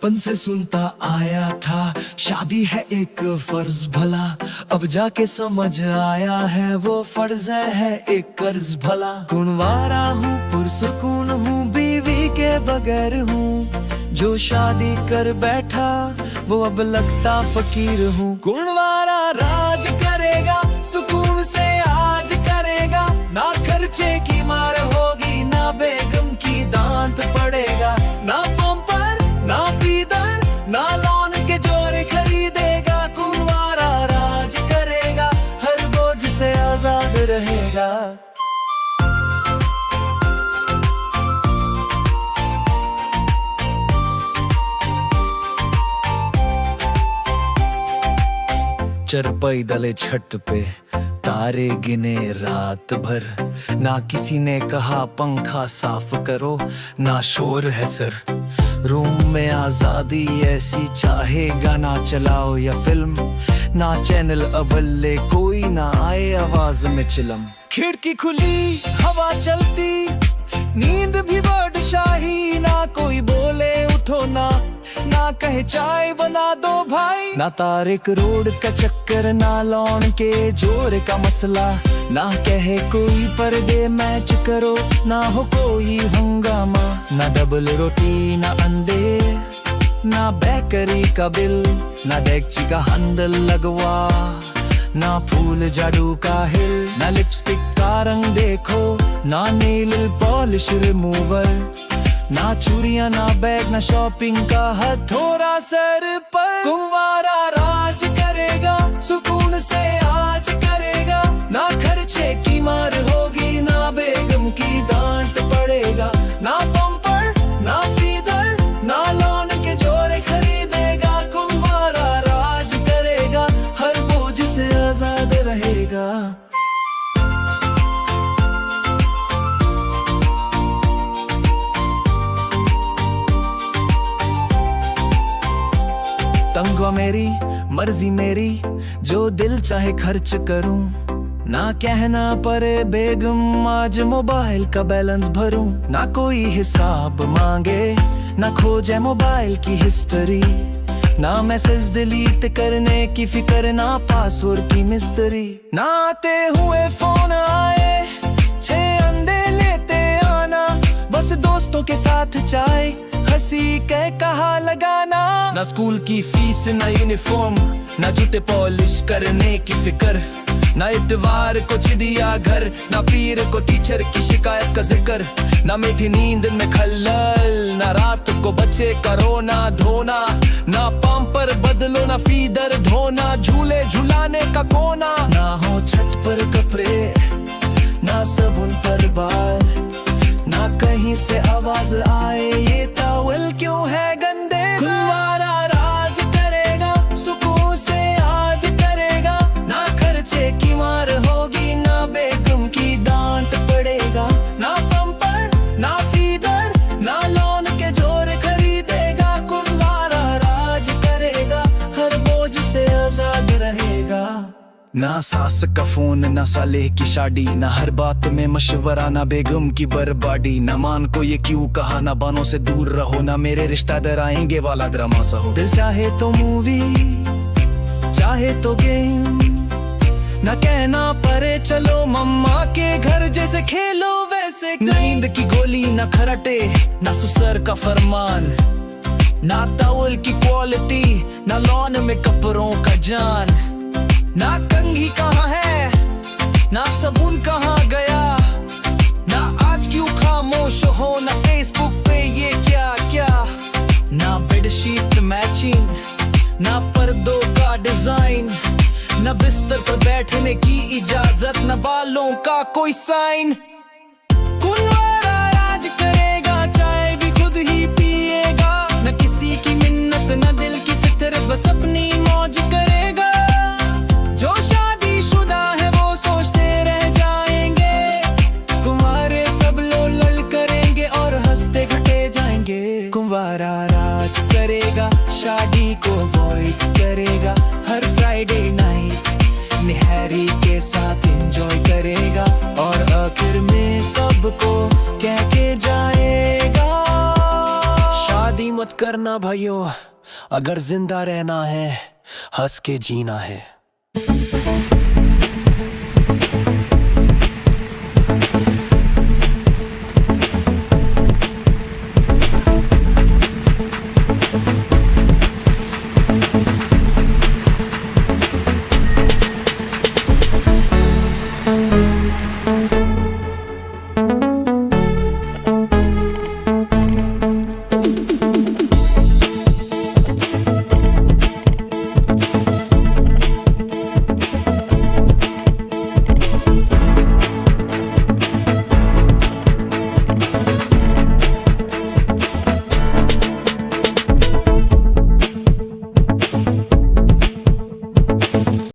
बचपन से सुनता आया था, शादी है एक फर्ज भला। अब जाके समझ आया है वो फर्ज है एक कर्ज भला। गुणवारा हूँ पुरसुकून हूँ, बीवी के बगैर हूँ। जो शादी कर बैठा वो अब लगता फकीर हूँ। गुणवारा राज करेगा, सुकून से आज करेगा। ना खर्चे की मार होगी, ना बेगम की दांत पड़ेगा। ना पंपर ना फीदर, ना लॉन के जोरे खरीदेगा। गुणवारा राज करेगा, हर बोझ से आजाद रहेगा। चरपई दले छत पे तारे गिने रात भर। ना किसी ने कहा पंखा साफ करो, ना शोर है सर। रूम में आजादी ऐसी चाहे गाना चलाओ या फिल्म। ना चैनल अबल्ले कोई ना आए आवाज में चिलम। खिड़की खुली हवा चलती, नींद भी बादशाही। ना कोई बोले उठो ना कहे चाय बना दो भाई। ना तारिक रोड का चक्कर, ना लॉन के जोर का मसला। ना कहे कोई पर्दे मैच करो, ना हो कोई हंगामा। ना डबल रोटी ना अंडे, ना बेकरी का बिल। ना डेगची का हैंडल लगवा, ना फूल जादू का हिल। ना लिपस्टिक का रंग देखो, ना नेल पॉलिश रिमूवर। ना चूड़ियां ना बैग, ना शॉपिंग का हथौड़ा सर पर। गुणवारा राज करेगा, सुकून से आज करेगा। ना खर्चे की मार होगी, ना बेगम की डांट पड़ेगा। ना पंपर ना फीदर, ना लॉन के जोरे खरीदेगा। गुणवारा राज करेगा, हर बोझ से आजाद रहेगा। तंगवा मेरी मर्जी मेरी, जो दिल चाहे खर्च करूं। ना कहना पड़े बेगम आज मोबाइल का बैलेंस भरूं। ना कोई हिसाब मांगे, ना खोजे मोबाइल की हिस्ट्री। ना मैसेज डिलीट करने की फिक्र, ना पासवर्ड की मिस्ट्री। ना आते हुए फोन आए, 6 अंडे लेते आना। बस दोस्तों के साथ चाय, हंसी के कहा लगाना। ना स्कूल की फीस ना यूनिफॉर्म, ना जूते पॉलिश करने की फिक्र। ना इतवार को चिड़िया घर, ना पीर को टीचर की शिकायत का जिक्र। ना मीठी नींद में खल्लल, ना रात को बच्चे का रोना धोना। ना पंपर बदलो ना फीदर ढोना, झूले झुलाने का कोना। ना हो छत पर कपड़े, ना साबुन पर बाल। ना कहीं से आवाज आए ये टॉवल क्यों है गंदे। गुणवारा राज करेगा, सुकून से आज करेगा। ना खर्चे की मार होगी, ना बेगम की डांट पड़ेगा। ना पंपर ना फीदर, ना लॉन के जोर खरीदेगा। गुणवारा राज करेगा, हर बोझ से आजाद रहेगा। ना सास का फोन, ना साले की शादी। ना हर बात में मशवरा, ना बेगम की बर्बादी। ना मान को ये क्यों कहा, ना बानों से दूर रहो। ना मेरे रिश्तेदार आएंगे वाला ड्रामा सा हो। दिल चाहे तो मूवी, चाहे तो गेम। ना कहना पड़े चलो मम्मा के घर, जैसे खेलो वैसे। नींद की गोली ना खराटे, ना ससुर का फरमान। ना टॉवल की क्वालिटी, ना लॉन में कपड़ों का जान। ना कंघी कहाँ है, ना साबुन कहाँ गया। ना आज क्यों खामोश हो, ना फेसबुक पे ये क्या क्या। ना बेडशीट मैचिंग, ना पर्दों का डिजाइन। ना बिस्तर पर बैठने की इजाजत, ना बालों का कोई साइन। गुणवारा राज करेगा, चाय भी खुद ही पिएगा। ना किसी की मिन्नत, ना दिल की फिक्र, बस अपनी मौज करेगा। जो शादीशुदा है वो सोचते रह जाएंगे, कुंवारे सब लोल करेंगे और हंसते घटे जाएंगे। कुंवारा राज करेगा, शादी को अवॉइड करेगा। हर फ्राइडे नाइट निहारी के साथ एंजॉय करेगा। और आखिर में सबको कह के जाएगा, शादी मत करना भाइयों, अगर जिंदा रहना है हंस के जीना है।